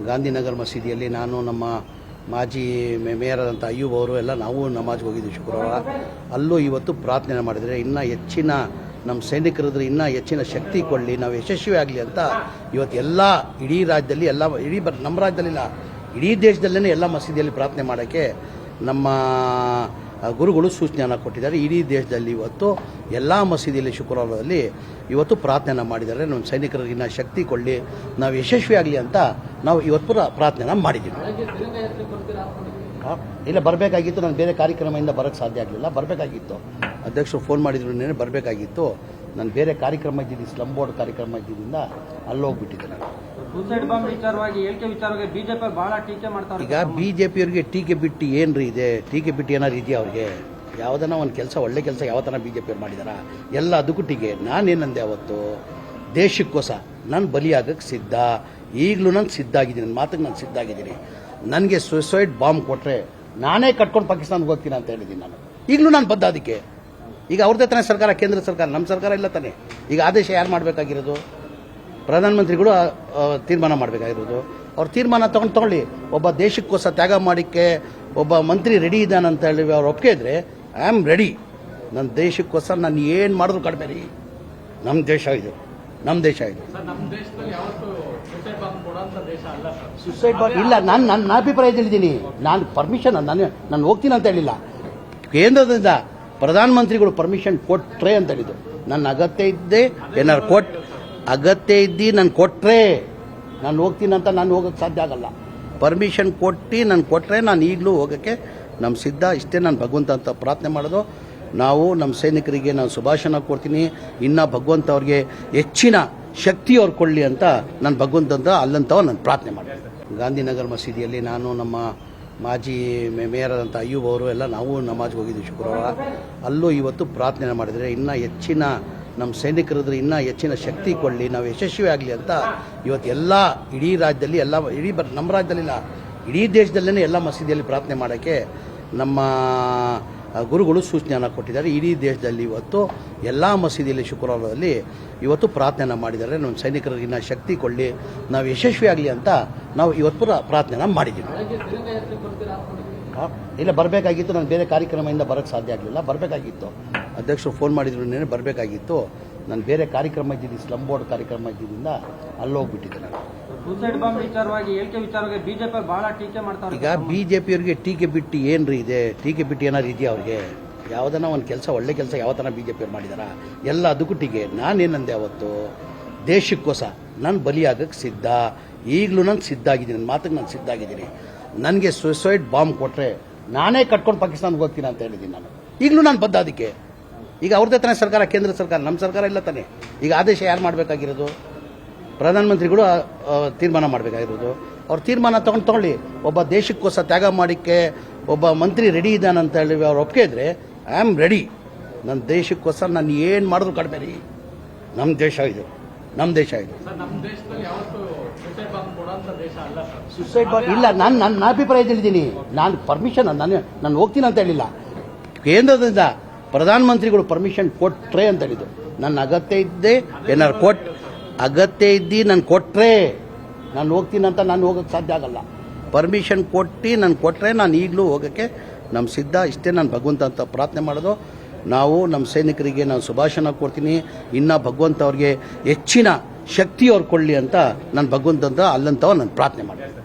ಗಾಂಧಿನಗರ ಮಸೀದಿಯಲ್ಲಿ ನಾನು ನಮ್ಮ ಮಾಜಿ ಮೇಯರ್ ಆದಂಥ ಅಯ್ಯೂಬ್ ಅವರು ಎಲ್ಲ ನಾವು ನಮಾಜ್ಗೆ ಹೋಗಿದ್ವಿ ಶುಕ್ರವಾರ. ಅಲ್ಲೂ ಇವತ್ತು ಪ್ರಾರ್ಥನೆ ಮಾಡಿದರೆ ಇನ್ನೂ ಹೆಚ್ಚಿನ ನಮ್ಮ ಸೈನಿಕರಿದ್ರೆ ಇನ್ನೂ ಹೆಚ್ಚಿನ ಶಕ್ತಿ ಕೊಡಲಿ, ನಾವು ಯಶಸ್ವಿ ಆಗಲಿ ಅಂತ ಇವತ್ತು ಎಲ್ಲ ಇಡೀ ರಾಜ್ಯದಲ್ಲಿ ನಮ್ಮ ರಾಜ್ಯದಲ್ಲಿಲ್ಲ, ಇಡೀ ದೇಶದಲ್ಲೇ ಎಲ್ಲ ಮಸೀದಿಯಲ್ಲಿ ಪ್ರಾರ್ಥನೆ ಮಾಡೋಕ್ಕೆ ನಮ್ಮ ಗುರುಗಳು ಸೂಚನೆಯನ್ನು ಕೊಟ್ಟಿದ್ದಾರೆ. ಇಡೀ ದೇಶದಲ್ಲಿ ಇವತ್ತು ಎಲ್ಲ ಮಸೀದಿಯಲ್ಲಿ ಶುಕ್ರವಾರದಲ್ಲಿ ಇವತ್ತು ಪ್ರಾರ್ಥನೆ ಮಾಡಿದ್ದಾರೆ. ನಮ್ಮ ಸೈನಿಕರಿಗೆ ಇನ್ನೂ ಶಕ್ತಿ ಕೊಡಲಿ, ನಾವು ಯಶಸ್ವಿ ಆಗಲಿ ಅಂತ ನಾವು ಇವತ್ತು ಪ್ರಾರ್ಥನೆ ಮಾಡಿದ್ದೀವಿ. ಇಲ್ಲ, ಬರಬೇಕಾಗಿತ್ತು. ನಾನು ಬೇರೆ ಕಾರ್ಯಕ್ರಮದಿಂದ ಬರೋಕ್ಕೆ ಸಾಧ್ಯ ಆಗಲಿಲ್ಲ. ಬರಬೇಕಾಗಿತ್ತು, ಅಧ್ಯಕ್ಷರು ಫೋನ್ ಮಾಡಿದ್ರು, ಬರಬೇಕಾಗಿತ್ತು. ನಾನು ಬೇರೆ ಕಾರ್ಯಕ್ರಮ ಇದ್ದೀನಿ, ಸ್ಲಮ್ ಬೋರ್ಡ್ ಕಾರ್ಯಕ್ರಮ ಇದ್ದಿದ್ದರಿಂದ ಅಲ್ಲಿ ಹೋಗ್ಬಿಟ್ಟಿದ್ದೆ. ನಾನು ಸೂಸೈಡ್ ಬಾಂಬ್ ವಿಚಾರವಾಗಿ ಹೇಳಿಕೆ ವಿಚಾರವಾಗಿ ಬಿಜೆಪಿ ಬಹಳ ಟೀಕೆ ಮಾಡ್ತಾರೆ. ಈಗ ಬಿಜೆಪಿಯವರಿಗೆ ಟೀಕೆ ಬಿಟ್ಟು ಏನ್ರಿ ಇದೆ? ಟೀಕೆ ಬಿಟ್ಟು ಏನಾರು ಇದೆಯಾ ಅವ್ರಿಗೆ? ಯಾವುದನ್ನ ಒಂದು ಕೆಲಸ, ಒಳ್ಳೆ ಕೆಲಸ ಯಾವತ್ತನ ಬಿಜೆಪಿಯವ್ರು ಮಾಡಿದಾರ? ಎಲ್ಲ ಅದಕ್ಕೂ ಟೀಕೆ. ನಾನೇನಂದೆ ಅವತ್ತು, ದೇಶಕ್ಕೋಸ ನಾನು ಬಲಿಯಾಗಕ್ಕೆ ಸಿದ್ಧ, ಈಗಲೂ ನಾನು ಸಿದ್ಧ ಆಗಿದ್ದೀನಿ, ನನ್ನ ಮಾತಿಗೆ ನಾನು ಸಿದ್ಧ ಆಗಿದ್ದೀನಿ. ನನಗೆ ಸೂಸೈಡ್ ಬಾಂಬ್ ಕೊಟ್ಟರೆ ನಾನೇ ಕಟ್ಕೊಂಡು ಪಾಕಿಸ್ತಾನಕ್ಕೆ ಹೋಗ್ತೀನಿ ಅಂತ ಹೇಳಿದ್ದೀನಿ. ನಾನು ಈಗಲೂ ನಾನು ಬದ್ಧ ಅದಕ್ಕೆ. ಈಗ ಅವ್ರದ್ದೇ ತಾನೇ ಸರ್ಕಾರ, ಕೇಂದ್ರ ಸರ್ಕಾರ, ನಮ್ಮ ಸರ್ಕಾರ ಇಲ್ಲ ತಾನೆ. ಈಗ ಆದೇಶ ಯಾರು ಮಾಡಬೇಕಾಗಿರೋದು? ಪ್ರಧಾನಮಂತ್ರಿಗಳು ತೀರ್ಮಾನ ಮಾಡಬೇಕಾಗಿರೋದು. ಅವ್ರ ತೀರ್ಮಾನ ತಗೊಳ್ಳಿ. ಒಬ್ಬ ದೇಶಕ್ಕೋಸ್ಕರ ತ್ಯಾಗ ಮಾಡಿಕ್ಕೆ ಒಬ್ಬ ಮಂತ್ರಿ ರೆಡಿ ಇದ್ದಾನಂತ ಹೇಳಿ ಅವ್ರು ಒಪ್ಪಿಗೆ ಇದ್ರೆ ಐ ಆಮ್ ರೆಡಿ. ನನ್ನ ದೇಶಕ್ಕೋಸ್ಕರ ನಾನು ಏನು ಮಾಡಿದ್ರು ಕಡಿಮೆ ರೀ. ನಮ್ಮ ದೇಶ ಇದು, ನಮ್ಮ ದೇಶ ಇದು. ಸುಸೈಡ್ ಬಾಂಬ್ ಇಲ್ಲ, ನನ್ನ ಅಭಿಪ್ರಾಯ ಹೇಳಿದ್ದೀನಿ. ನಾನು ಪರ್ಮಿಷನ್ ನಾನು ಹೋಗ್ತೀನಿ ಅಂತ ಹೇಳಿಲ್ಲ. ಕೇಂದ್ರದಿಂದ ಪ್ರಧಾನಮಂತ್ರಿಗಳು ಪರ್ಮಿಷನ್ ಕೊಟ್ರೆ ಅಂತ ಹೇಳಿದ್ರು. ನನ್ನ ಅಗತ್ಯ ಇದ್ದೆ ಏನಾರು ಅಗತ್ಯ ಇದ್ದಿ ನಾನು ಕೊಟ್ರೆ ನಾನು ಹೋಗ್ತೀನಿ ಅಂತ ನಾನು ಹೋಗೋಕ್ಕೆ ಸಾಧ್ಯ ಆಗಲ್ಲ. ಪರ್ಮಿಷನ್ ನಾನು ಕೊಟ್ಟರೆ ನಾನು ಈಗಲೂ ಹೋಗೋಕ್ಕೆ ನಮ್ಮ ಸಿದ್ಧ. ಇಷ್ಟೇ ನಾನು ಭಗವಂತ ಅಂತ ಪ್ರಾರ್ಥನೆ ಮಾಡೋದು. ನಾವು ನಮ್ಮ ಸೈನಿಕರಿಗೆ ನಾನು ಶುಭಾಶಯ ಕೊಡ್ತೀನಿ. ಇನ್ನು ಭಗವಂತ ಅವ್ರಿಗೆ ಹೆಚ್ಚಿನ ಶಕ್ತಿ ಅವ್ರು ಕೊಡಲಿ ಅಂತ ನಾನು ಭಗವಂತ ಅಂತ ಅಲ್ಲಂತವ ನಾನು ಪ್ರಾರ್ಥನೆ ಮಾಡಿದೆ. ಗಾಂಧಿನಗರ ಮಸೀದಿಯಲ್ಲಿ ನಾನು ನಮ್ಮ ಮಾಜಿ ಮೇಯರ್ ಆದಂಥ ಅಯ್ಯೂಬ್ ಅವರು ಎಲ್ಲ ನಾವು ನಮಾಜ್ಗೆ ಹೋಗಿದ್ವಿ ಶುಕ್ರವಾರ. ಅಲ್ಲೂ ಇವತ್ತು ಪ್ರಾರ್ಥನೆ ಮಾಡಿದರೆ ಇನ್ನೂ ಹೆಚ್ಚಿನ ನಮ್ಮ ಸೈನಿಕರಿದ್ರೆ ಇನ್ನೂ ಹೆಚ್ಚಿನ ಶಕ್ತಿ ಕೊಡಲಿ, ನಾವು ಯಶಸ್ವಿ ಆಗಲಿ ಅಂತ ಇವತ್ತು ಎಲ್ಲ ಇಡೀ ರಾಜ್ಯದಲ್ಲಿ ನಮ್ಮ ರಾಜ್ಯದಲ್ಲಿಲ್ಲ, ಇಡೀ ದೇಶದಲ್ಲೇ ಎಲ್ಲ ಮಸೀದಿಯಲ್ಲಿ ಪ್ರಾರ್ಥನೆ ಮಾಡೋಕ್ಕೆ ನಮ್ಮ ಗುರುಗಳು ಸೂಚನೆಯನ್ನು ಕೊಟ್ಟಿದ್ದಾರೆ. ಇಡೀ ದೇಶದಲ್ಲಿ ಇವತ್ತು ಎಲ್ಲ ಮಸೀದಿಯಲ್ಲಿ ಶುಕ್ರವಾರದಲ್ಲಿ ಇವತ್ತು ಪ್ರಾರ್ಥನೆ ಮಾಡಿದ್ದಾರೆ. ನಮ್ಮ ಸೈನಿಕರಿಗೆ ಇನ್ನೂ ಶಕ್ತಿ ಕೊಡಲಿ, ನಾವು ಯಶಸ್ವಿ ಆಗಲಿ ಅಂತ ನಾವು ಇವತ್ತು ಪ್ರಾರ್ಥನೆ ಮಾಡಿದ್ದೀವಿ. ಇಲ್ಲ, ಬರಬೇಕಾಗಿತ್ತು. ನಾನು ಬೇರೆ ಕಾರ್ಯಕ್ರಮದಿಂದ ಬರೋಕ್ಕೆ ಸಾಧ್ಯ ಆಗಲಿಲ್ಲ. ಬರಬೇಕಾಗಿತ್ತು, ಅಧ್ಯಕ್ಷರು ಫೋನ್ ಮಾಡಿದ್ರು, ಬರಬೇಕಾಗಿತ್ತು. ನಾನು ಬೇರೆ ಕಾರ್ಯಕ್ರಮ ಇದ್ದೀನಿ, ಸ್ಲಮ್ ಬೋರ್ಡ್ ಕಾರ್ಯಕ್ರಮ ಇದ್ದಿದ್ದರಿಂದ ಅಲ್ಲಿ ಹೋಗ್ಬಿಟ್ಟಿದ್ದೆ. ನಾನು ಸೂಸೈಡ್ ಬಾಂಬ್ ವಿಚಾರವಾಗಿ ಹೇಳಿಕೆ ವಿಚಾರವಾಗಿ ಬಿಜೆಪಿ ಬಹಳ ಟೀಕೆ ಮಾಡ್ತಾರೆ. ಈಗ ಬಿಜೆಪಿಯವರಿಗೆ ಟೀಕೆ ಬಿಟ್ಟು ಏನ್ರಿ ಇದೆ? ಟೀಕೆ ಬಿಟ್ಟು ಏನಾರು ಇದೆಯಾ ಅವ್ರಿಗೆ? ಯಾವುದನ್ನ ಒಂದು ಕೆಲಸ, ಒಳ್ಳೆ ಕೆಲಸ ಯಾವತ್ತನ ಬಿಜೆಪಿಯವ್ರು ಮಾಡಿದಾರ? ಎಲ್ಲ ಅದಕ್ಕೂ ಟೀಕೆ. ನಾನೇನಂದೆ ಅವತ್ತು, ದೇಶಕ್ಕೋಸ್ಕರ ನಾನು ಬಲಿಯಾಗಕ್ಕೆ ಸಿದ್ಧ, ಈಗಲೂ ನಾನು ಸಿದ್ಧ ಆಗಿದ್ದೀನಿ, ನನ್ನ ಮಾತಿಗೆ ನಾನು ಸಿದ್ಧ ಆಗಿದ್ದೀನಿ. ನನಗೆ ಸೂಸೈಡ್ ಬಾಂಬ್ ಕೊಟ್ಟರೆ ನಾನೇ ಕಟ್ಕೊಂಡು ಪಾಕಿಸ್ತಾನಕ್ಕೆ ಹೋಗ್ತೀನಿ ಅಂತ ಹೇಳಿದ್ದೀನಿ. ನಾನು ಈಗಲೂ ನಾನು ಬದ್ಧ ಅದಕ್ಕೆ. ಈಗ ಅವ್ರದ್ದೇ ತಾನೇ ಸರ್ಕಾರ, ಕೇಂದ್ರ ಸರ್ಕಾರ, ನಮ್ಮ ಸರ್ಕಾರ ಇಲ್ಲ ತಾನೆ. ಈಗ ಆದೇಶ ಯಾರು ಮಾಡಬೇಕಾಗಿರೋದು? ಪ್ರಧಾನಮಂತ್ರಿಗಳು ತೀರ್ಮಾನ ಮಾಡಬೇಕಾಗಿರೋದು. ಅವ್ರ ತೀರ್ಮಾನ ತಗೊಳ್ಳಿ. ಒಬ್ಬ ದೇಶಕ್ಕೋಸ್ಕರ ತ್ಯಾಗ ಮಾಡಿಕ್ಕೆ ಒಬ್ಬ ಮಂತ್ರಿ ರೆಡಿ ಇದ್ದಾನಂತ ಹೇಳಿ ಅವ್ರು ಒಪ್ಪಿಗೆ ಇದ್ರೆ ಐ ಆಮ್ ರೆಡಿ. ನನ್ನ ದೇಶಕ್ಕೋಸ್ಕರ ನಾನು ಏನು ಮಾಡಿದ್ರು ಕಡಿಮೆ ರೀ. ನಮ್ಮ ದೇಶ ಇದು, ನಮ್ಮ ದೇಶ ಇದು. ಸುಸೈಡ್ ಬಾಂಬ್ ಇಲ್ಲ, ನನ್ನ ಅಭಿಪ್ರಾಯ ಹೇಳಿದ್ದೀನಿ. ನಾನು ಪರ್ಮಿಷನ್ ನಾನು ಹೋಗ್ತೀನಿ ಅಂತ ಹೇಳಿಲ್ಲ. ಕೇಂದ್ರದಿಂದ ಪ್ರಧಾನಮಂತ್ರಿಗಳು ಪರ್ಮಿಷನ್ ಕೊಟ್ರೆ ಅಂತ ಹೇಳಿದ್ರು. ನನ್ನ ಅಗತ್ಯ ಇದ್ದೆ ಏನಾರು ಅಗತ್ಯ ಇದ್ದಿ ನಾನು ಕೊಟ್ರೆ ನಾನು ಹೋಗ್ತೀನಿ ಅಂತ ನಾನು ಹೋಗೋಕ್ಕೆ ಸಾಧ್ಯ ಆಗಲ್ಲ. ಪರ್ಮಿಷನ್ ನಾನು ಕೊಟ್ಟರೆ ನಾನು ಈಗಲೂ ಹೋಗೋಕ್ಕೆ ನಮ್ಮ ಸಿದ್ಧ. ಇಷ್ಟೇ ನಾನು ಭಗವಂತ ಅಂತ ಪ್ರಾರ್ಥನೆ ಮಾಡೋದು. ನಾವು ನಮ್ಮ ಸೈನಿಕರಿಗೆ ನಾನು ಶುಭಾಶಯ ಕೊಡ್ತೀನಿ. ಇನ್ನು ಭಗವಂತ ಅವ್ರಿಗೆ ಹೆಚ್ಚಿನ ಶಕ್ತಿ ಅವ್ರು ಕೊಡಲಿ ಅಂತ ನಾನು ಭಗವಂತ ಅಂತ ಅಲ್ಲಂತವ ನಾನು ಪ್ರಾರ್ಥನೆ ಮಾಡಿದೆ.